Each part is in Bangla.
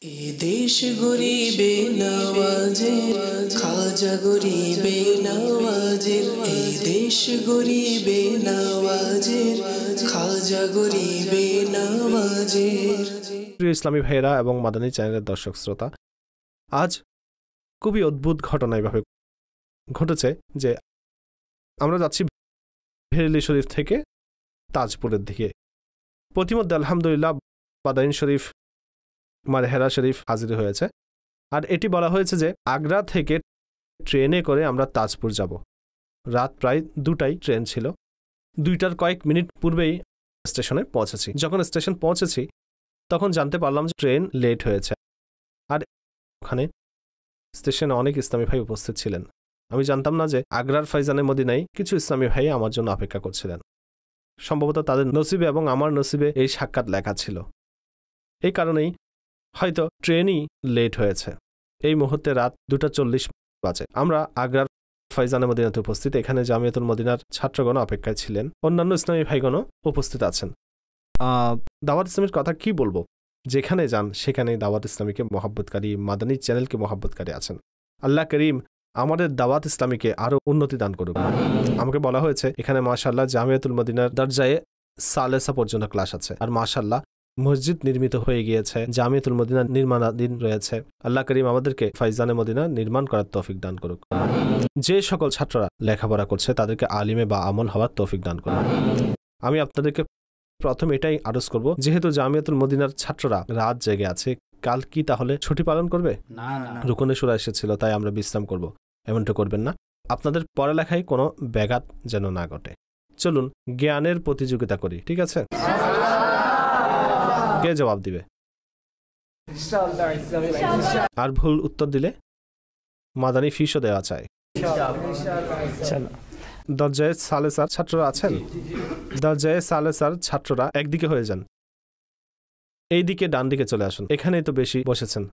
এ দেশ গরিবে নওয়াজের, খাজা গরিবে নওয়াজের। এই দেশ গরিবে নওয়াজের, খাজা গরিবে নওয়াজের। প্রিয় ইসলামী ভাইয়েরা এবং মাদানী চ্যানেলের দর্শক শ্রোতা, আজ খুবই অদ্ভুত ঘটনা এভাবে ঘটেছে যে আমরা যাচ্ছি ভেরেলি শরীফ থেকে তাজপুরের দিকে। প্রতিমধ্যে আলহামদুলিল্লাহ মাদানী শরীফ মারহেরা শরীফ হাজির হয়েছে। আর এটি বলা হয়েছে যে আগ্রা থেকে ট্রেনে করে আমরা তাজপুর যাব। রাত প্রায় 2টায় ট্রেন ছিল। 2টার কয়েক মিনিট পূর্বেই স্টেশনে পৌঁছেছি। যখন স্টেশন পৌঁছেছি তখন জানতে পারলাম যে ট্রেন লেট হয়েছে। আর ওখানে স্টেশনে অনেক ইসলামী ভাই উপস্থিত ছিলেন। আমি জানতাম না যে আগ্রার ফাইজানে মদিনায় কিছু ইসলামী ভাই আমার জন্য অপেক্ষা করছিলেন। সম্ভবত তাদের নসিবে এবং আমার নসিবে এই সাক্ষাৎ লেখা ছিল। এই কারণেই হয়তো ট্রেনই লেট হয়েছে। এই মুহূর্তে রাত 2:40 বাজে। আমরা আগ্রার ফাইজানে মদিনাতে উপস্থিত। এখানে জামিয়াতুল মদিনার ছাত্রগণ অপেক্ষায় ছিলেন। অন্যান্য ইসলামী ভাইগণও উপস্থিত আছেন। দাওয়াত ইসলামীর কথা কি বলবো, যেখানে যান সেখানেই দাওয়াত ইসলামীকে মহব্বতকারী, মাদানী চ্যানেলকে মহব্বতকারী আছেন। আল্লাহ করিম আমাদের দাওয়াত ইসলামীকে আরো উন্নতি দান করুক। আমাকে বলা হয়েছে এখানে মাশাআল্লাহ জামিয়াতুল মদিনার দরজায়ে সালেসা পর্যন্ত ক্লাস আছে। আর মাশাআল্লাহ মসজিদ নির্মিত হয়ে গিয়েছে, জামিয়াতুল মদিনা নির্মাণাধীন রয়েছে। আল্লাহ করিম আমাদেরকে ফাইজানে মদিনা নির্মাণ করার তৌফিক দান করুক। যে সকল ছাত্ররা লেখাপড়া করছে তাদেরকে আলিমে বা আমল হওয়ার তৌফিক দান করুক। আমি আপনাদেরকে প্রথম এটাই আরজ করব, যেহেতু জামিয়াতুল মদিনার ছাত্ররা রাত জেগে আছে, কাল কি তাহলে ছুটি পালন করবে? না, রুকনে সূরা এসেছিল তাই আমরা বিশ্রাম করব, এমনটা করবেন না। আপনাদের পড়ালেখায় কোনো ব্যাঘাত যেন না ঘটে। চলুন জ্ঞানের প্রতিযোগিতা করি, ঠিক আছে? কে জবাব দিবে? আর ভুল উত্তর দিলে মাদানী ফিসও দেওয়া চাই। দরজায়ে সালেসার ছাত্ররা আছেন? দরজায়ে সালেসার ছাত্ররা একদিকে হয়ে যান, এই দিকে ডান দিকে চলে আসুন। এখানেই তো বেশি বসেছেন।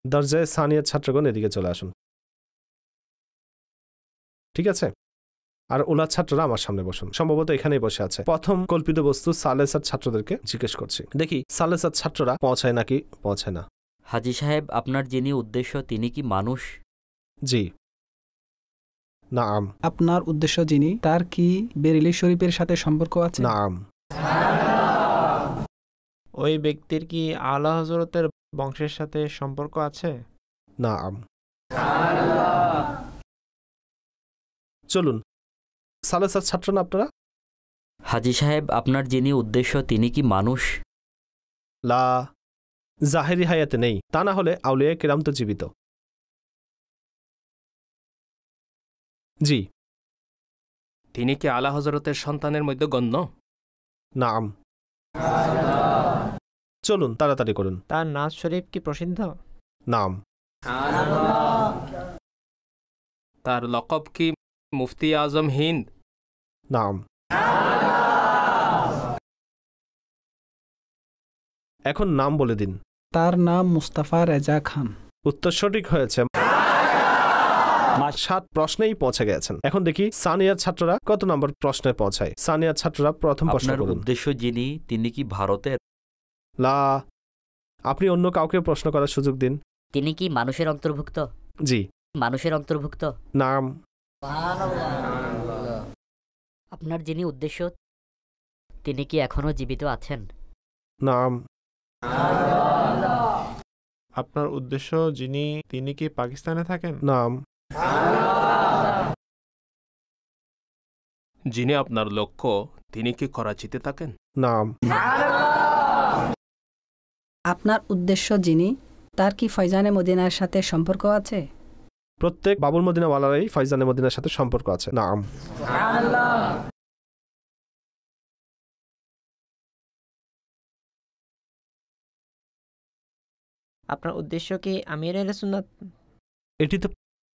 দরজায়ে সানিয়ার ছাত্রগণ এদিকে চলে আসুন, ঠিক আছে? আর ওলা ছাত্ররা আমার সামনে বসুন। সম্ভবত এখানেই বসে আছে। প্রথম কল্পিত বস্তু সালেসার ছাত্রদেরকে জিজ্ঞেস করছি, দেখি সালেসার ছাত্ররা পৌঁছায় নাকি পৌঁছায় না। হাজী সাহেব, আপনার যিনি উদ্দেশ্য তিনি কি মানুষ? জি। নাম। আপনার উদ্দেশ্য যিনি, তার কি বেরেলি শরীফের সাথে সম্পর্ক আছে? নাম। ওই ব্যক্তির কি আলা হযরতের বংশের সাথে সম্পর্ক আছে? নাম। চলুন, সালেসার ছাত্র না আপনারা? হাজী সাহেব, আপনার যিনি উদ্দেশ্য তিনি কি মানুষ? লা, জাহেরি হায়াতে নেই, তা না হলে আউলিয়া কিরাম তো জীবিত। জি। তিনি কি আলা হযরতের সন্তানের মধ্যে গণ্য? নাম। চলুন তাড়াতাড়ি করুন। তার নাজ শরীফ কি প্রসিদ্ধ? নাম। তার লকব কি মুফতি আজম হিন্দ? নাম। এখন নাম বলে দিন। তার নাম মুস্তাফা রেজা খান। উত্তর সঠিক হয়েছে। 7 প্রশ্নেই পৌঁছে গেছেন। এখন দেখি সানিয়ার ছাত্ররা কত নম্বর প্রশ্নে পৌঁছায়। সানিয়ার ছাত্ররা প্রথম প্রশ্ন করুন। আপনার উদ্দেশ্য যিনি তিনি কি ভারতের? লা, আপনি অন্য কাউকে প্রশ্ন করার সুযোগ দিন। তিনি কি মানুষের অন্তর্ভুক্ত? জি। মানুষের অন্তর্ভুক্ত। নাম। আপনার যিনি উদ্দেশ্য তিনি কি এখনো জীবিত আছেন? নাম। আপনার উদ্দেশ্য যিনি তিনি কি পাকিস্তানে থাকেন? নাম। যিনি আপনার লক্ষ্য তিনি কি করাচিতে থাকেন? নাম। আপনার উদ্দেশ্য যিনি, তার কি ফয়জানে মদিনার সাথে সম্পর্ক আছে? প্রত্যেক বাবুল মদিনাওয়ালারই ফয়জানে মদিনার সাথে সম্পর্ক আছে। নাম। আপনার উদ্দেশ্য কি আমির আহলে সুন্নাত? এটি তো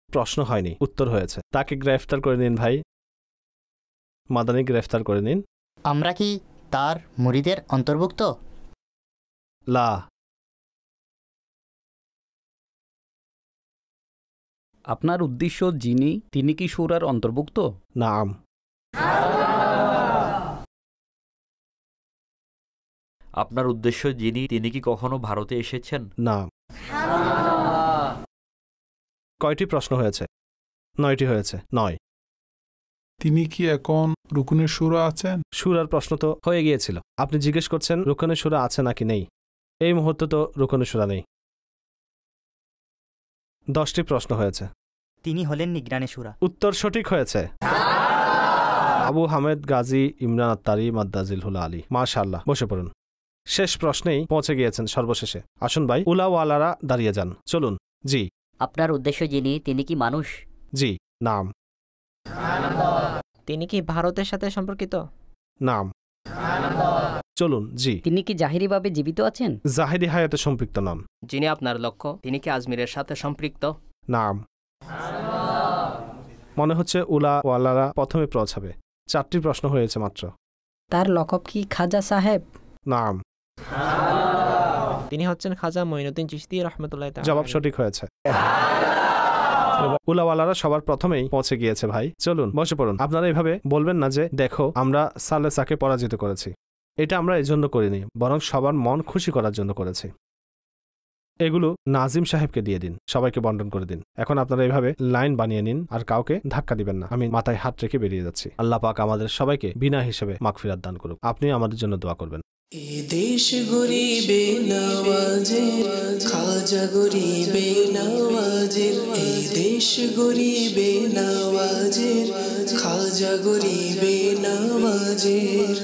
প্রশ্ন হয়নি, উত্তর হয়েছে। তাকে গ্রেফতার করে নিন ভাই, মাদানী গ্রেফতার করে নিন। আমরা কি তার মুরিদের অন্তর্ভুক্ত? লা। আপনার উদ্দেশ্য যিনি তিনি কি সূরার অন্তর্ভুক্ত? নাম। আপনার উদ্দেশ্য যিনি তিনি কি কখনো ভারতে এসেছেন? না। কয়টি প্রশ্ন হয়েছে? 9টি হয়েছে। 9। তিনি কি এখন রুকুনের সূরা আছেন? সূরার প্রশ্ন তো হয়ে গিয়েছিল। আপনি জিজ্ঞেস করছেন রুকুনের সূরা আছে নাকি নেই। এই মুহূর্তে তো রুকুনের সূরা নেই। 10টি প্রশ্ন হয়েছে। তিনি হলেন নিগরানে সূরা। উত্তর সঠিক হয়েছে। আবু হামেদ গাজী ইমরান আত্তারি মাদ্দাজিল হুলা আলী, মাশাআল্লাহ। বসে পড়ুন। শেষ প্রশ্নেই পৌঁছে গিয়েছেন সর্বশেষে। আসুন ভাই, উলাওয়ালারা দাঁড়িয়ে যান। চলুন। জি। আপনার উদ্দেশ্য যিনি তিনি কি মানুষ? জি। নাম। তিনি কি ভারতের সাথে সম্পর্কিত? নাম। চলুন। জি। তিনি কি জাহিরিভাবে জীবিত আছেন? জাহিরি হায়াতে সম্পৃক্ত নন। যিনি আপনার লক্ষ্য তিনি কি আজমিরের সাথে সম্পৃক্ত? নাম। মনে হচ্ছে উলাওয়ালারা প্রথমে পৌঁছাবে। 4টি প্রশ্ন হয়েছে মাত্র। তার লকব কি খাজা সাহেব? নাম। তিনি হচ্ছেন খাজা মঈনুদ্দিন চিশতি রাহমাতুল্লাহ তাআলা। জবাব সঠিক হয়েছে। উলাওয়ালারা সবার প্রথমেই পৌঁছে গিয়েছে ভাই। চলুন বসে পড়ুন। আপনারা এইভাবে বলবেন না যে দেখো আমরা সালেসাকে পরাজিত করেছি। এটা আমরা এই জন্য করিনি, বরং সবার মন খুশি করার জন্য করেছি। এগুলো নাজিম সাহেবকে দিয়ে দিন, সবাইকে বন্টন করে দিন। এখন আপনারা এইভাবে লাইন বানিয়ে নিন আর কাউকে ধাক্কা দিবেন না। আমি মাথায় হাত রেখে বেরিয়ে যাচ্ছি। আল্লাহ পাক আমাদের সবাইকে বিনা হিসেবে মাগফিরাত দান করুক। আপনি আমাদের জন্য দোয়া করবেন। এ দেশ গরিবে নওয়াজের, খাজা গরিবে নওয়াজের। এই দেশ গরিবে নওয়াজের, খাজা গরিবে নওয়াজের।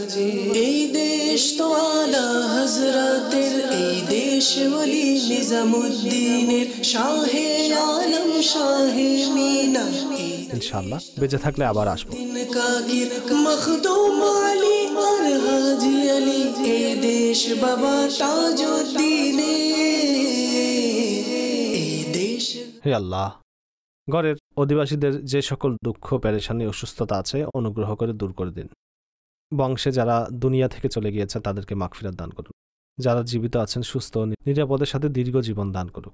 এই দেশ তো আলা হযরতের, এই দেশ ওলি নিজামুদ্দিনের, শাহে আলম শাহে মিনা। ইনশাআল্লাহ বেঁচে থাকলে আবার আসবো। কাগির মখদুম আলী আর হাজি আলী, এ দেশ বাবা তাজউদ্দিনের। হে আল্লাহ, ঘরের অধিবাসীদের যে সকল দুঃখ পেরেশানি অসুস্থতা আছে অনুগ্রহ করে দূর করে দিন। বংশে যারা দুনিয়া থেকে চলে গিয়েছে তাদেরকে মাগফিরাত দান করুন। যারা জীবিত আছেন সুস্থ নিরাপদের সাথে দীর্ঘ জীবন দান করুন।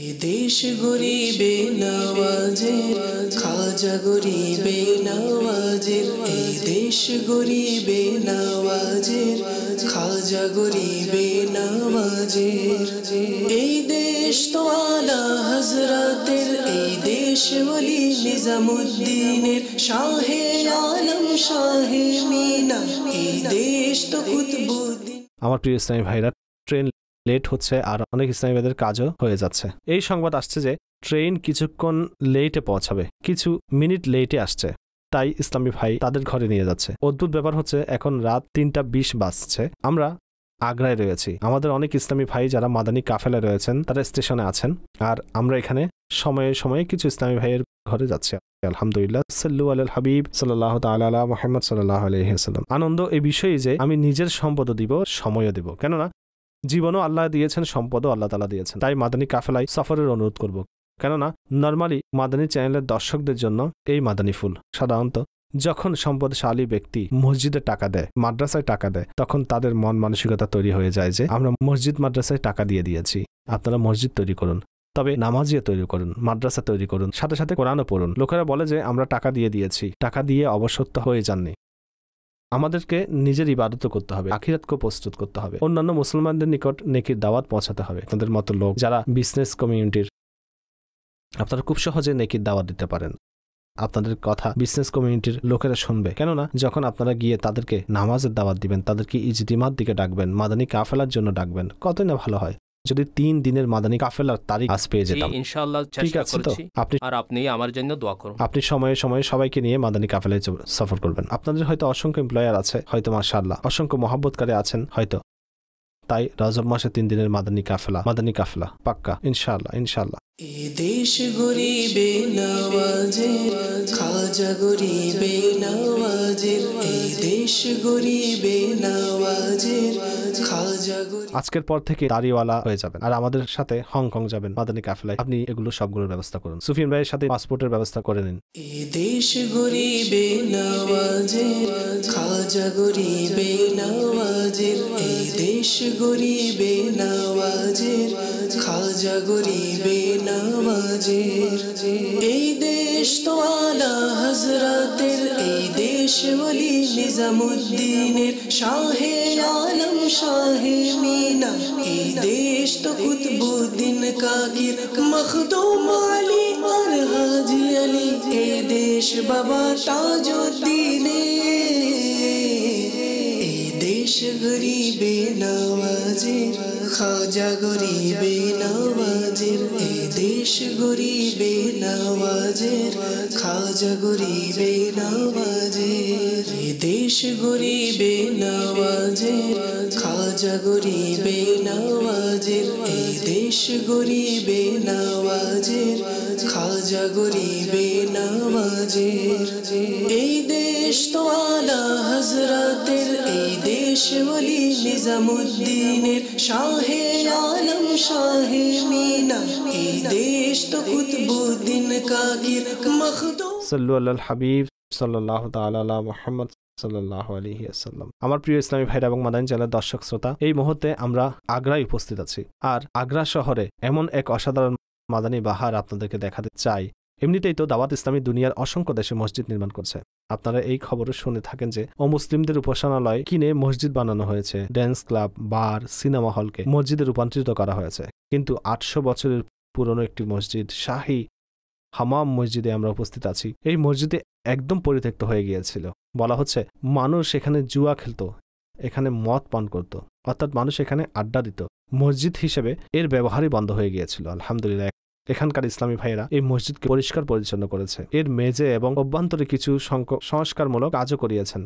এ দেশ গরিবে নওয়াজের, খাজা গরিবে নওয়াজের। এই দেশ গরিবে নওয়াজের, খাজা গরিবে নওয়াজের। এই দেশ তো আলা হযরতের, এই দেশ ওলি নিজামুদ্দিনের, শাহে আলম শাহে মিনা। এই দেশ তো কুতুবুদ্দিন। আমার প্রিয় ইসলামী ভাইরা, ট্রেন লেট হচ্ছে আর অনেক ইসলামী ভাইদের কাজও হয়ে যাচ্ছে। এই সংবাদ আসছে যে ট্রেন কিছুক্ষণ লেটে পৌঁছাবে, কিছু মিনিট লেটে আসছে। তাই ইসলামী ভাই তাদের ঘরে নিয়ে যাচ্ছে। অদ্ভুত ব্যাপার হচ্ছে এখন রাত 3:20 বাজছে। আমরা আগ্রায় রয়েছি। আমাদের অনেক ইসলামী ভাই যারা মাদানী কাফেলা রয়েছেন তারা স্টেশনে আছেন, আর আমরা এখানে সময়ে সময়ে কিছু ইসলামী ভাইয়ের ঘরে যাচ্ছি। আলহামদুলিল্লাহ, সাল্লু আলাল হাবিব সাল্লাল্লাহু তাআলা আলা মুহাম্মদ সাল্লাল্লাহু আলাইহি ওয়াসাল্লাম। আনন্দ এই বিষয়ে যে আমি নিজের সম্পদও দিব, সময়ও দিব। কেননা জীবনও আল্লাহ দিয়েছেন, সম্পদও আল্লাহ তাআলা দিয়েছেন। তাই মাদানী কাফেলায় সফরের অনুরোধ করব। কেননা নরমালি মাদানী চ্যানেলের দর্শকদের জন্য এই মাদানী ফুল সাধারণত যখন সম্পদশালী ব্যক্তি মসজিদে টাকা দেয়, মাদ্রাসায় টাকা দেয়, তখন তাদের মন মানসিকতা তৈরি হয়ে যায় যে আমরা মসজিদ মাদ্রাসায় টাকা দিয়ে দিয়েছি, আপনারা মসজিদ তৈরি করুন, তবে নামাজিও তৈরি করুন, মাদ্রাসা তৈরি করুন, সাথে সাথে কোরআনও পড়ুন। লোকেরা বলে যে আমরা টাকা দিয়ে দিয়েছি, টাকা দিয়ে অবসত্য হয়ে যাননি। আমাদেরকে নিজের ইবাদত করতে হবে, আখিরাতকে প্রস্তুত করতে হবে, অন্যান্য মুসলমানদের নিকট নেকির দাওয়াত পৌঁছাতে হবে। তাদের মতো লোক যারা বিজনেস কমিউনিটির, আপনারা খুব সহজে নেকির দাওয়াত দিতে পারেন। আপনাদের কথা বিজনেস কমিউনিটির লোকেরা শুনবে। কেননা যখন আপনারা গিয়ে তাদেরকে নামাজের দাওয়াত দিবেন, তাদেরকে ইজতিমার দিকে ডাকবেন, মাদানী কাফেলার জন্য ডাকবেন, কতই না ভালো হয় যদি 3 দিনের মাদানী কাফেলার তারিখ আজ পেয়ে যেতাম। ইনশাআল্লাহ ঠিক চেষ্টা আছে তো? করছি। আর আপনি আমার জন্য দোয়া করুন। আপনি সময়ে সময়ে সবাইকে নিয়ে মাদানী কাফেলায় সফর করবেন। আপনাদের হয়তো অসংখ্য এমপ্লয়ার আছে, হয়তো মাশাআল্লাহ অসংখ্য মহব্বতকারী আছেন হয়তো। তাই রজব মাসে 3 দিনের মাদানী কাফেলা পাক্কা ইনশাআল্লাহ ইনশাআল্লাহ। এ দেশ গরিবে নওয়াজের, খাজা গরিবে নওয়াজের। এই দেশ গরিবে নওয়াজের, খাজা গরিবে। আজকের পর থেকে দাড়িওয়ালা হয়ে যাবেন আর আমাদের সাথে হংকং যাবেন মাদানী কাফেলায়। আপনি এগুলো সবগুলোর ব্যবস্থা করুন। সুফিয়ান ভাইয়ের সাথে পাসপোর্টের ব্যবস্থা করে নিন। এ দেশ গরিবে নওয়াজের, খাজা গরিবে নওয়াজের। এই দেশ গরিবে নওয়াজের, খাজা গরিবে নওয়াজের। এই দেশ দেশ তো আলা হযরতের, এই দেশ ওলি নিজামুদ্দিনের, শাহে আলম শাহে মিনা, এই দেশ তো কুতবুদ্দিন কাগির, মখদুম আলী আর হাজি আলী, এই দেশ বাবা তাজউদ্দিনের, এই দেশ গরিবে নওয়াজের, খাজা গরিবে নওয়াজের, এই দেশ গরিবে নওয়াজের, খাজা গরিবে নওয়াজের, এই দেশ গরিবে নওয়াজের, খাজা গরিবে নওয়াজের, এই দেশ গরিবে নওয়াজের, খাজা গরিবে নওয়াজের, এই দেশ তো আলা হযরতের, এই দেশ ওলি নিজামুদ্দিনের, শাহে আলম শাহে মিনা, এই দেশ তো কুতবুদ্দিন কাগির, মখদুম। সাল্লু আলাল হাবিব সাল্লাল্লাহু তাআলা আলা মুহাম্মদ সাল্লাল্লাহু আলাইহি ওয়াসাল্লাম। আমার প্রিয় ইসলামী ভাইরা এবং মাদানী চ্যানেলের দর্শক শ্রোতা, এই মুহূর্তে আমরা আগ্রায় উপস্থিত আছি। আর আগ্রা শহরে এমন এক অসাধারণ মাদানী বাহার আপনাদেরকে দেখাতে চাই। এমনিতেই তো দাওয়াত ইসলামী দুনিয়ার অসংখ্য দেশে মসজিদ নির্মাণ করছে। আপনারা এই খবরও শুনে থাকেন যে অমুসলিমদের উপাসনালয় কিনে মসজিদ বানানো হয়েছে, ড্যান্স ক্লাব, বার, সিনেমা হলকে মসজিদে রূপান্তরিত করা হয়েছে। কিন্তু 800 বছরের পুরনো একটি মসজিদ, শাহী হামাম মসজিদে আমরা উপস্থিত আছি। এই মসজিদে একদম পরিত্যক্ত হয়ে গিয়েছিল। বলা হচ্ছে মানুষ এখানে জুয়া খেলত, এখানে মদ পান করত, অর্থাৎ মানুষ এখানে আড্ডা দিত। মসজিদ হিসেবে এর ব্যবহারই বন্ধ হয়ে গিয়েছিল। আলহামদুলিল্লাহ, এখানকার ইসলামী ভাইয়েরা এই মসজিদকে পরিষ্কার পরিচ্ছন্ন করেছে, এর মেঝে এবং অভ্যন্তরে কিছু সংস্কারমূলক কাজও করিয়েছেন।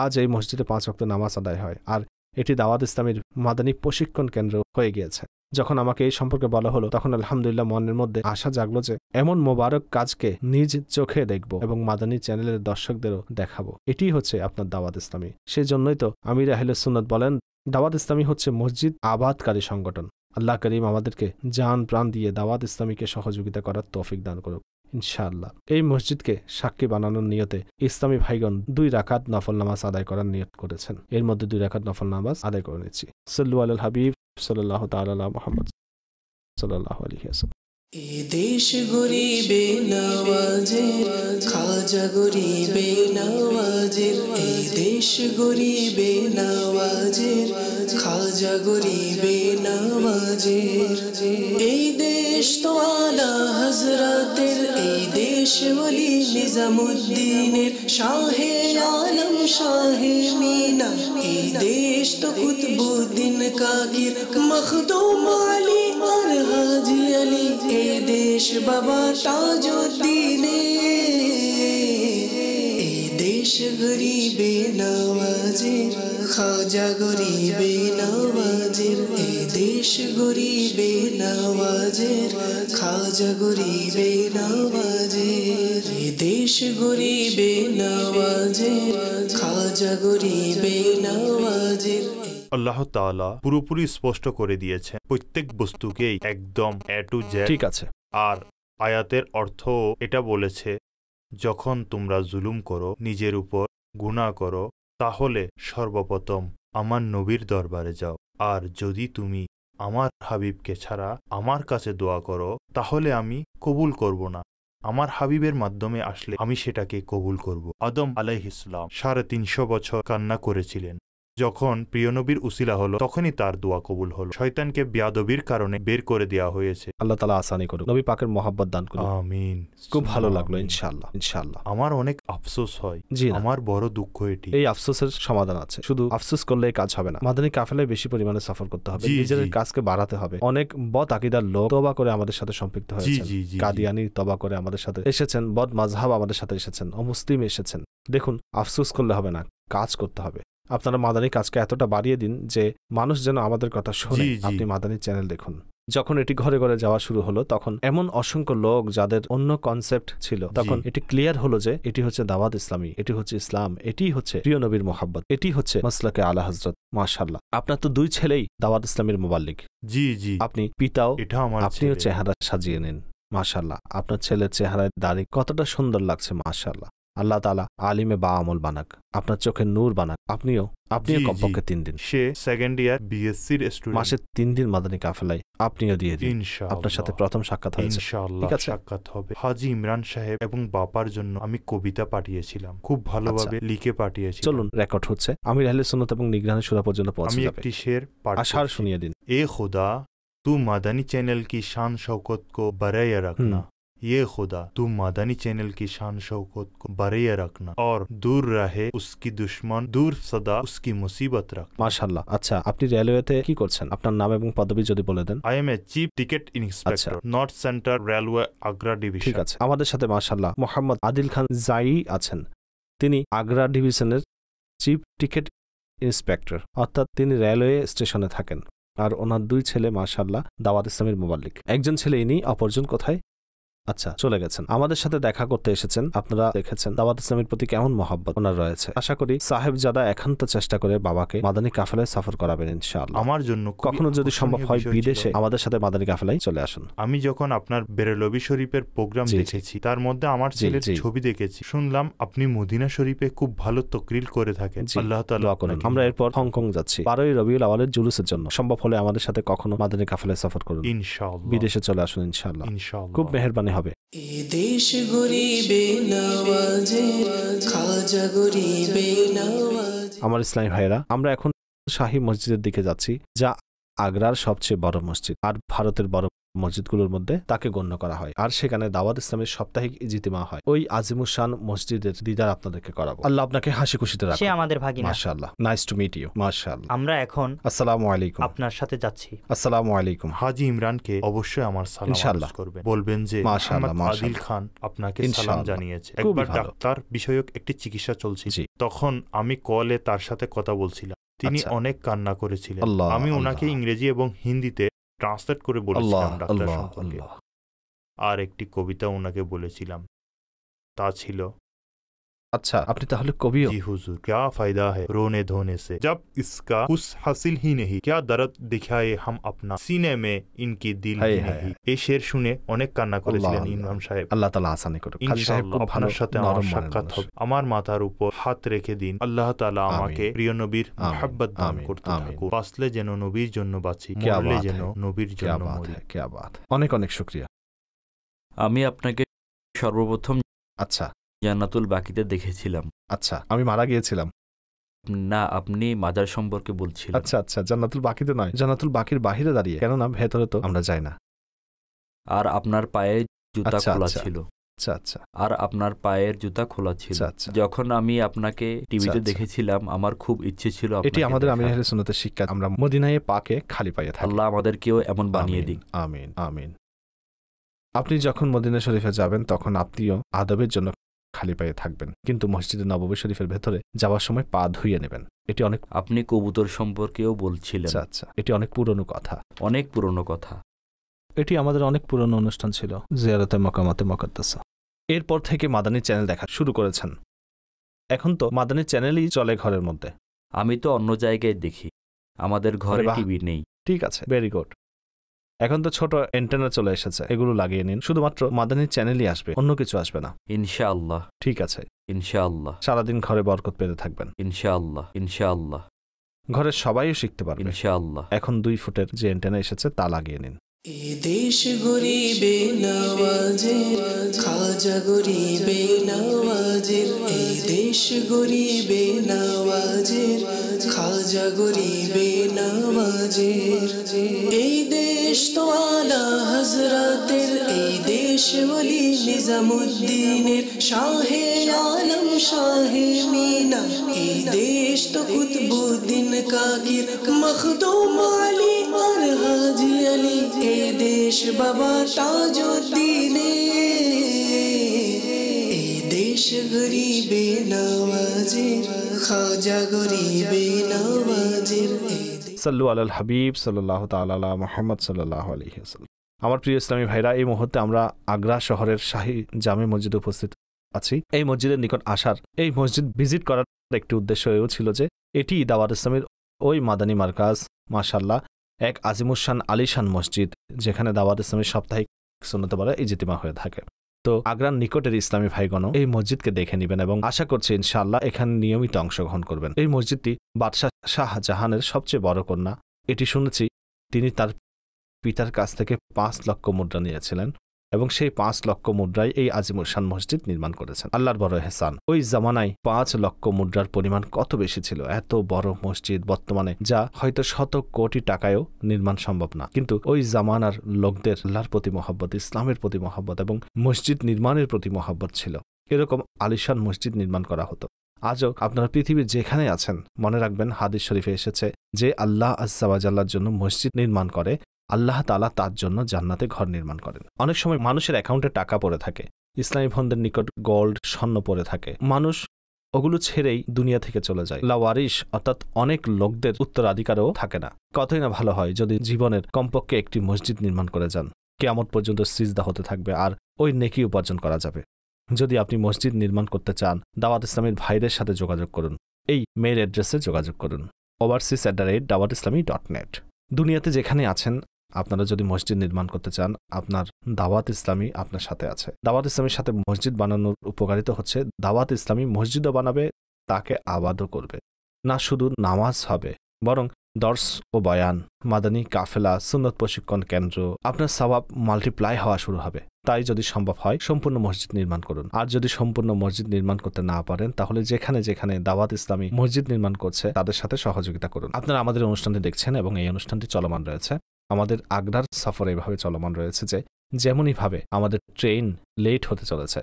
আজ এই মসজিদে 5 ওয়াক্ত নামাজ আদায় হয়, আর এটি দাওয়াত ইসলামীর মাদানী প্রশিক্ষণ কেন্দ্র হয়ে গিয়েছে। যখন আমাকে এই সম্পর্কে বলা হলো, তখন আলহামদুলিল্লাহ মনের মধ্যে আশা জাগলো যে এমন মোবারক কাজকে নিজ চোখে দেখব এবং মাদানী চ্যানেলের দর্শকদেরও দেখাবো। এটি হচ্ছে আপনার দাওয়াত ইসলামী। সেই জন্যই তো আমির আহলে সুন্নাত বলেন, দাওয়াত ইসলামী হচ্ছে মসজিদ আবাদকারী সংগঠন। আল্লাহ করিম আমাদেরকে জান প্রাণ দিয়ে দাওয়াত ইসলামীকে সহযোগিতা করার তৌফিক দান করুক ইনশাআল্লাহ। এই মসজিদকে সাক্ষী বানানোর নিয়তে ইসলামী ভাইগণ 2 রাকাত নফল নামাজ আদায় করার নিয়ত করেছেন। এর মধ্যে 2 রাকাত নফল নামাজ আদায় করে নিচ্ছি। সাল্লু আলাল হাবিব সাল্লাল্লাহু তাআলা আলা মুহাম্মদ সাল্লাল্লাহু আলাইহি ওয়াসাল্লাম। এ দেশ গরিবে নওয়াজের, খাজা গরিবে নওয়াজের, এই দেশ গরিবে নওয়াজের, খাজা গরিবে নওয়াজের, এই দেশ তো আলা হযরতের, এই দেশ ওলি নিজামুদ্দিনের, শাহে আলম শাহে মিনা, এই দেশ তো কুতবুদ্দিন কাগির, মখদুম আলী আর হাজি আলী, এই দেশ বাবা তাজউদ্দিনের, এই দেশ গরিবে নওয়াজের, খাজা গরিবে নওয়াজের, এই দেশ গরিবে নওয়াজের, খাজা গরিবে নওয়াজের, এই দেশ গরিবে নওয়াজের, খাজা গরিবে নওয়াজের। আল্লাহ তাআলা পুরোপুরি স্পষ্ট করে দিয়েছেন প্রত্যেক বস্তুকেই একদম এ টু জেড। ঠিক আছে। আর আয়াতের অর্থ এটা বলেছে, যখন তোমরা জুলুম করো, নিজের উপর গুনাহ করো, তাহলে সর্বপ্রথম আমার নবীর দরবারে যাও। আর যদি তুমি আমার হাবিবকে ছাড়া আমার কাছে দোয়া করো, তাহলে আমি কবুল করব না। আমার হাবিবের মাধ্যমে আসলে আমি সেটাকে কবুল করব। আদম আলাইহিস সালাম 350 বছর কান্না করেছিলেন। যখন প্রিয় নবীর উসিলা হলো, তখনই তার দোয়া কবুল হলো। শয়তানকে বেয়াদবির কারণে বের করে দেওয়া হয়েছে। আল্লাহ তাআলা আসানি করুন, নবী পাকের মহব্বত দান করুন। আমিন। খুব ভালো লাগলো। ইনশাআল্লাহ ইনশাআল্লাহ। আমার অনেক আফসোস হয়, আমার বড় দুঃখ এটি। এই আফসোসের সমাধান আছে। শুধু আফসোস করলে কাজ হবে না, মাদানী কাফেলায় বেশি পরিমাণে সফর করতে হবে, নিজের কাজকে বাড়াতে হবে। অনেক বদ আকীদার লোক তওবা করে আমাদের সাথে সম্পৃক্ত হয়েছেন, কাদিয়ানি তওবা করে আমাদের সাথে এসেছেন, বদ মাযহাব আমাদের সাথে এসেছেন, অমুসলিম এসেছেন। দেখুন, আফসোস করলে হবে না, কাজ করতে হবে। আপনারা মাদানী কাজকে এতটা বাড়িয়ে দিন যে মানুষ যেন আমাদের কথা শোনে। আপনি মাদানী চ্যানেল দেখুন। যখন এটি ঘরে ঘরে যাওয়া শুরু হলো, তখন এমন অসংখ্য লোক যাদের অন্য কনসেপ্ট ছিল, তখন এটি ক্লিয়ার হলো যে এটি হচ্ছে দাওয়াত ইসলামী, এটি হচ্ছে ইসলাম, এটি হচ্ছে প্রিয় নবীর মোহাব্বত, এটি হচ্ছে মাসলাকে আলা হযরত। মাশাআল্লাহ, আপনার তো 2 ছেলেই দাওয়াত ইসলামের মুবাল্লিগ। জি জি, আপনি পিতাও, এটা আমার আপনিও চেহারা সাজিয়ে নিন। মাশাআল্লাহ, আপনার ছেলের চেহারায় দাড়ি কতটা সুন্দর লাগছে। মাশাআল্লাহ, আল্লাহ তাআলা আলিমে বা আমল বানাক, আপনার চোখে নূর বানাক। আপনিও কমপক্ষে 3 দিন, সে সেকেন্ড ইয়ার বিএসসির স্টুডেন্ট, মাসে 3 দিন মাদানী কাফেলায় আপনিও দিয়ে দিন। আপনার সাথে প্রথম সাক্ষাৎ হয়েছে, ইনশাআল্লাহ সাক্ষাৎ হবে। হাজী ইমরান সাহেব এবং বাবার জন্য আমি কবিতা পাঠিয়েছিলাম, খুব ভালোভাবে লিখে পাঠিয়েছি। চলুন, রেকর্ড হচ্ছে। আমির আহলে সুন্নাত এবং নিগরানি শুরা পর্যন্ত পৌঁছে যাবে। আমি একটি শের পাঠ আশার শুনিয়ে দিন। এ खुदा तू मादानी चैनल की शान शौकत को बरये रखना, ये खुदा तू मादानी चैनल की शान शौकत को बरये रखना, और दूर रहे उसकी दुश्मन, दूर सदा उसकी मुसीबत रखना। মাশাআল্লাহ। আচ্ছা, আপনি রেলওয়েতে কি করছেন? আপনার নাম এবং পদবি যদি বলে দেন। I am a chief ticket inspector, North Central Railway Agra Division। ঠিক আছে। আমাদের সাথে মাশাআল্লাহ মোহাম্মদ আদিল খান জাই আছেন। তিনি আগ্রা ডিভিশনের চিফ টিকেট ইন্সপেক্টর, অর্থাৎ তিনি রেলওয়ে স্টেশনে থাকেন। আর ওনার 2 ছেলে মাশাআল্লাহ দাওয়াত ইসলামের মুবাল্লিগ। একজন ছেলে ইনি, অপরজন কোথায়? আচ্ছা, চলে গেছেন। আমাদের সাথে দেখা করতে এসেছেন। আপনারা দেখেছেন দাওয়াত ইসলামের প্রতি কেমন মহব্বত ওনার রয়েছে। আশা করি সাহেবজাদা একান্ত চেষ্টা করে বাবাকে মাদানী কাফেলায় সফর করাবেন ইনশাআল্লাহ। আমার জন্য কখনো যদি সম্ভব হয় বিদেশে আমাদের সাথে মাদানী কাফেলায় চলে আসুন। আমি যখন আপনার বেরেলভি শরীফের প্রোগ্রাম দেখেছি, তার মধ্যে আমার ছেলের ছবি দেখেছি, শুনলাম আপনি মদিনা শরীফে খুব ভালো তাকরীর করে থাকেন। আল্লাহ তাআলা দোয়া করেন। আমরা এরপর হংকং যাচ্ছি 12ই রবিউল আওয়ালের জুলুসের জন্য। সম্ভব হলে আমাদের সাথে কখনো মাদানী কাফেলায় সফর করুন ইনশাআল্লাহ। বিদেশে চলে আসুন ইনশাআল্লাহ। খুব মেহেরবানি হবে। দেশ গরিবে নওয়াজের, খাজা গরিবে নওয়াজের। আমার ইসলামী ভাইয়েরা, আমরা এখন শাহী মসজিদের দিকে যাচ্ছি, যা আগ্রার সবচেয়ে বড় মসজিদ আর ভারতের বড় মসজিদগুলোর মধ্যে তাকে গণ্য করা হয়। আর সেখানে দাওয়াত ইসলামের সাপ্তাহিক ইজতিমা হয়। ওই আজিমুশান মসজিদের দিদার আপনাদেরকে করাবো। আল্লাহ আপনাকে হাসি খুশিতে রাখুন। সে আমাদের ভাগিনা। মাশাআল্লাহ, নাইস টু মিট ইউ। মাশাআল্লাহ। আমরা এখন আসসালামু আলাইকুম আপনার সাথে যাচ্ছি। আসসালামু আলাইকুম। হাজী ইমরানকে অবশ্যই আমার সালাম ইনশাআল্লাহ করবেন, বলবেন যে মাশাআল্লাহ আদিল খান আপনাকে সালাম জানিয়েছে। একবার ডাক্তার বিষয়ক একটি চিকিৎসা চলছিল, তখন আমি কলে তার সাথে কথা বলছিলাম। তিনি অনেক কান্না করেছিলেন। আমি ওনাকে ইংরেজি এবং হিন্দিতে ট্রান্সলেট করে বলেছিলাম ডাক্তার সম্পর্কে। আর একটি কবিতা ওনাকে বলেছিলাম, তা ছিল, আচ্ছা, আপনি তাহলে কবিও? জি হুজুর। क्या फायदा है रोने धोने से जब इसका कुछ हासिल ही नहीं, क्या दर्द दिखाए हम अपना सीने में इनकी दिल ही नहीं। এই শের শুনে অনেক কান্না করেছিলেন ইমাম সাহেব। আল্লাহ তাআলা আসানি করুন। ইনশাআল্লাহ আপনার সাথে আমার সাক্ষাৎ হবে। আমার মাথার উপর হাত রেখে দিন। আল্লাহ তাআলা আমাকে প্রিয় নবীর মহব্বত দান করতে থাকুন। বাঁচলে যেন নবীর জন্য বাঁচি, মরলে যেন নবীর জন্য মরি। কি বাত। অনেক অনেক শুকরিয়া। আমি আপনাকে সর্বপ্রথম আচ্ছা জান্নাতুল বাকিতে দেখেছিলাম। আচ্ছা, আমি মারা গিয়েছিলাম? না, আপনি মাজার সম্পর্কে বলছিলেন। আচ্ছা আচ্ছা, জান্নাতুল বাকিতে নয়, জান্নাতুল বাকির বাহিরে দাঁড়িয়ে, কেননা ভেতরে তো আমরা যাই না। আর আপনার পায়ে জুতা খোলা ছিল। আচ্ছা আচ্ছা। আর আপনার পায়ের জুতা খোলা ছিল। যখন আমি আপনাকে টিভিতে দেখেছিলাম, আমার খুব ইচ্ছে ছিল। এটি আমাদের আমির আহলে সুন্নাতের শিক্ষা, আমরা মদিনায় পাকে খালি পায়ে থাকি। আল্লাহ আমাদেরকেও এমন বানিয়ে দিন। আমিন আমিন। আপনি যখন মদিনা শরীফে যাবেন তখন আপনিও আদবের জন্য খালি পায়ে থাকবেন, কিন্তু মসজিদে নববী শরীফের ভেতরে যাওয়ার সময় পা ধুইয়ে নেবেন। এটি অনেক। আপনি কবুতর সম্পর্কেও বলছিলেন। আচ্ছা, এটি অনেক পুরনো কথা। অনেক পুরনো কথা। এটি আমাদের অনেক পুরনো অনুষ্ঠান ছিল, জিয়ারতে মাকামাতে মুকাদ্দাসা। এরপর থেকে মাদানী চ্যানেল দেখা শুরু করেছেন। এখন তো মাদানী চ্যানেলই চলে ঘরের মধ্যে। আমি তো অন্য জায়গায় দেখি, আমাদের ঘরে টিভি নেই। ঠিক আছে, ভেরি গুড। এখন তো ছোট অ্যান্টেনা চলে এসেছে, এগুলো লাগিয়ে নিন। শুধুমাত্র মাদানী চ্যানেলই আসবে, অন্য কিছু আসবে না। ইনশাআল্লাহ। ঠিক আছে, ইনশাআল্লাহ। সারাদিন ঘরে বরকত পেতে থাকবেন ইনশাআল্লাহ। ইনশাআল্লাহ। ঘরের সবাইও শিখতে পারবে ইনশাআল্লাহ। এখন 2 ফুটের যে অ্যান্টেনা এসেছে তা লাগিয়ে নিন। এ দেশ গরিবে নওয়াজের, খাজা গরিবে নওয়াজের। এই দেশ গরিবে নওয়াজের, খাজা গরিবে নওয়াজের। এই দেশ তো আলা হযরতের, এই দেশ ওলি নিজামুদ্দিনের, শাহে আলম শাহে মিনা। এই দেশ তো কুতবুদ্দিন কাকির, মখদুম আলী আর হাজি আলী। এই দেশ বাবা তাজউদ্দিনের। এই দেশ গরিবে নওয়াজের, খাজা গরিবে নওয়াজের। সাল্লু আলাল হাবিব সাল্লাল্লাহু তাআলা আলা মুহাম্মদ সাল্লাল্লাহু আলাইহি ওয়াসাল্লাম। আমার প্রিয় ইসলামী ভাইরা, এই মুহূর্তে আমরা আগ্রা শহরের শাহী জামে মসজিদে উপস্থিত আছি। এই মসজিদের নিকট আসার, এই মসজিদ ভিজিট করার একটি উদ্দেশ্য এও ছিল যে এটি দাওয়াত ইসলামের ওই মাদানী মার্কাজ, মাশাআল্লাহ, এক আজিমুশান আলিশান মসজিদ, যেখানে দাওয়াত ইসলামের সাপ্তাহিক সুন্নত বারে ইজতিমা হয়ে থাকে। তো তো আগ্রার নিকটের ইসলামী ভাইগণ এই মসজিদকে দেখে নেবেন এবং আশা করছি ইনশাআল্লাহ এখানে নিয়মিত অংশগ্রহণ করবেন। এই মসজিদটি বাদশাহ শাহজাহানের সবচেয়ে বড় কন্যা, এটি শুনেছি তিনি তার পিতার কাছ থেকে 5 লক্ষ মুদ্রা নিয়েছিলেন এবং সেই 5 লক্ষ মুদ্রায় এই আজিমুরশান মসজিদ নির্মাণ করেছেন। আল্লাহর বড় এহসান। ওই জামানায় 5 লক্ষ মুদ্রার পরিমাণ কত বেশি ছিল। এত বড় মসজিদ বর্তমানে যা হয়তো শত কোটি টাকায়ও নির্মাণ সম্ভব না, কিন্তু ওই জামানার লোকদের আল্লাহর প্রতি মহব্বত, ইসলামের প্রতি মহব্বত এবং মসজিদ নির্মাণের প্রতি মহব্বত ছিল। এরকম আলিশান মসজিদ নির্মাণ করা হতো। আজও আপনারা পৃথিবীর যেখানে আছেন মনে রাখবেন হাদিস শরীফে এসেছে যে আল্লাহ আজ্জা ওয়া জাল্লার জন্য মসজিদ নির্মাণ করে, আল্লাহ তাআলা তার জন্য জান্নাতে ঘর নির্মাণ করেন। অনেক সময় মানুষের অ্যাকাউন্টে টাকা পড়ে থাকে, ইসলামী বন্ধের নিকট গোল্ড স্বর্ণ পড়ে থাকে, মানুষ ওগুলো ছেড়েই দুনিয়া থেকে চলে যায়। লাওয়ারিশ অর্থাৎ অনেক লোকদের উত্তরাধিকারও থাকে না। কতই না ভালো হয় যদি জীবনের কমপক্ষে একটি মসজিদ নির্মাণ করে যান, কিয়ামত পর্যন্ত সিজদা হতে থাকবে আর ওই নেকি উপার্জন করা যাবে। যদি আপনি মসজিদ নির্মাণ করতে চান দাওয়াত ইসলামীর ভাইদের সাথে যোগাযোগ করুন। এই মেইল অ্যাড্রেসে যোগাযোগ করুন overseas@dawat-islami.net। দুনিয়াতে যেখানে আছেন আপনারা যদি মসজিদ নির্মাণ করতে চান, আপনার দাওয়াত ইসলামী আপনার সাথে আছে। দাওয়াত ইসলামীর সাথে মসজিদ বানানোর উপকারিতা হচ্ছে দাওয়াত ইসলামী মসজিদও বানাবে, তাকে আবাদও করবে। না শুধু নামাজ হবে, বরং দর্স ও বয়ান, মাদানী কাফেলা, সুন্নত প্রশিক্ষণ কেন্দ্র, আপনার সওয়াব মাল্টিপ্লাই হওয়া শুরু হবে। তাই যদি সম্ভব হয় সম্পূর্ণ মসজিদ নির্মাণ করুন। আর যদি সম্পূর্ণ মসজিদ নির্মাণ করতে না পারেন তাহলে যেখানে যেখানে দাওয়াত ইসলামী মসজিদ নির্মাণ করছে তাদের সাথে সহযোগিতা করুন। আপনারা আমাদের অনুষ্ঠানটি দেখছেন এবং এই অনুষ্ঠানটি চলমান রয়েছে। আমাদের আগ্রার সফর এইভাবে চলমান রয়েছে যে যেমনইভাবে আমাদের ট্রেন লেট হতে চলেছে,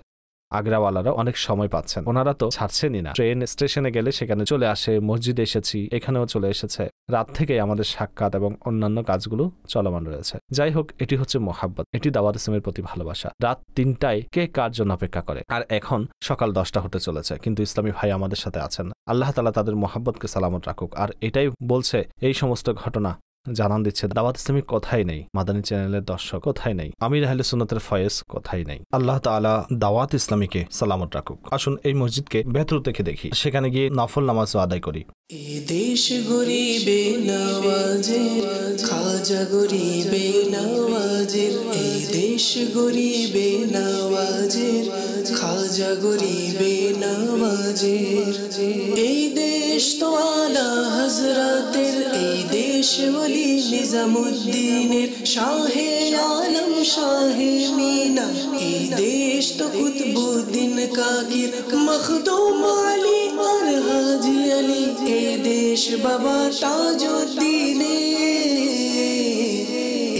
আগ্রাওয়ালারা অনেক সময় পাচ্ছেন, ওনারা তো ছাড়ছেনই না। ট্রেন স্টেশনে গেলে সেখানে চলে আসে, মসজিদে এসেছি, এখানেও চলে এসেছে। রাত থেকে আমাদের সাক্ষাৎ এবং অন্যান্য কাজগুলো চলমান রয়েছে। যাই হোক, এটি হচ্ছে মোহাব্বত, এটি দাওয়াত ইসলামের প্রতি ভালোবাসা। রাত 3টায় কে কার জন্য অপেক্ষা করে? আর এখন সকাল 10টা হতে চলেছে, কিন্তু ইসলামী ভাই আমাদের সাথে আছেন। আল্লাহ তাআলা তাদের মোহাব্বতকে সালামত রাখুক। আর এটাই বলছে এই সমস্ত ঘটনা জানান দিচ্ছে দাওয়াত ইসলামী কোথায় নেই, মাদানী চ্যানেলের দর্শক কোথায় নেই, আমির আহলে সুন্নাতের ফয়েজ কোথায় নেই। আল্লাহ তাআলা দাওয়াত ইসলামীকে সালামত রাখুক। আসুন এই মসজিদকে ভেতর থেকে দেখি, সেখানে গিয়ে নফল নামাজও আদায় করি। এ দেশ গরিবে নওয়াজের, খাজা গরিবে নওয়াজের, এই দেশ গরিবে নওয়াজের, খাজা গরিবে নওয়াজের। এই দেশ তো আলা হযরতের, এই দেশ ওলি নিজামুদ্দিনের, শাহে আলম শাহে মিনা। এই দেশ তো কুতবুদ্দিন কাকির, মখদুম আলী আর হাজি আলী। এই দেশ বাবা তাজউদ্দিনের,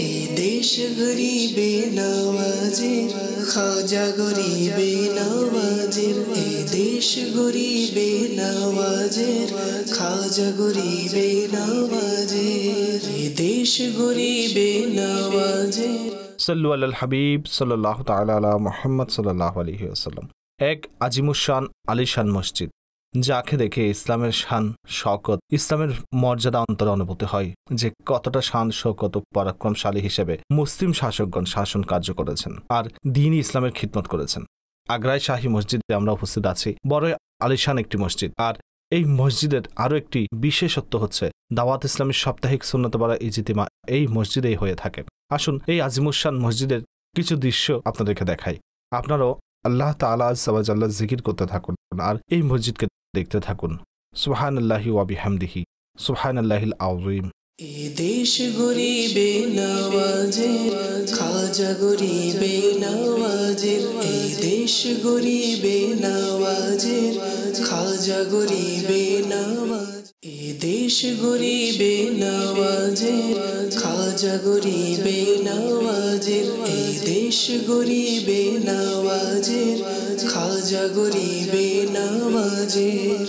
এই দেশ গরিবে নওয়াজের, খাজা গরিবে নওয়াজের। এই দেশ গরিবে নওয়াজের, খাজা গরিবে নওয়াজের। এই দেশ গরিবে নওয়াজের। সাল্লু আলাল হাবিব সাল্লাল্লাহু তাআলা আলা মুহাম্মদ সাল্লাল্লাহু আলাইহি ওয়াসাল্লাম। এক আজিমুশান আলিশান মসজিদ, যাকে দেখে ইসলামের শান শওকত, ইসলামের মর্যাদা অন্তরে অনুভূতি হয় যে কতটা শান শওকত ও পরাক্রমশালী হিসেবে মুসলিম শাসকগণ শাসন কার্য করেছেন আর দ্বীনি ইসলামের খিদমত করেছেন। আগ্রায় শাহী মসজিদে আমরা উপস্থিত আছি, বড় আলিশান একটি মসজিদ। আর এই মসজিদের আরও একটি বিশেষত্ব হচ্ছে দাওয়াত ইসলামের সাপ্তাহিক সুন্নত পড়া ইজতিমা এই মসজিদেই হয়ে থাকে। আসুন এই আজিমুশান মসজিদের কিছু দৃশ্য আপনাদেরকে দেখাই। আপনারাও আল্লাহ তাআলা আজ্জা ওয়া জাল্লা জিকির করতে থাকুন আর এই মসজিদকে দেখতে থাকুন। সুবহানাল্লাহি ওয়া বিহামদিহি, সুবহানাল্লাহিল আযীম। এ দেশ গরিবে নওয়াজের, খাজা গরিবে নওয়াজের। এই দেশ গরিবে নওয়াজের, খাজা গরিবে নওয়াজ। এ দেশ গরিবে নওয়াজের, খাজা গরিবে নওয়াজের। এই দেশ গরিবে নওয়াজের, খাজা গরিবে নওয়াজের।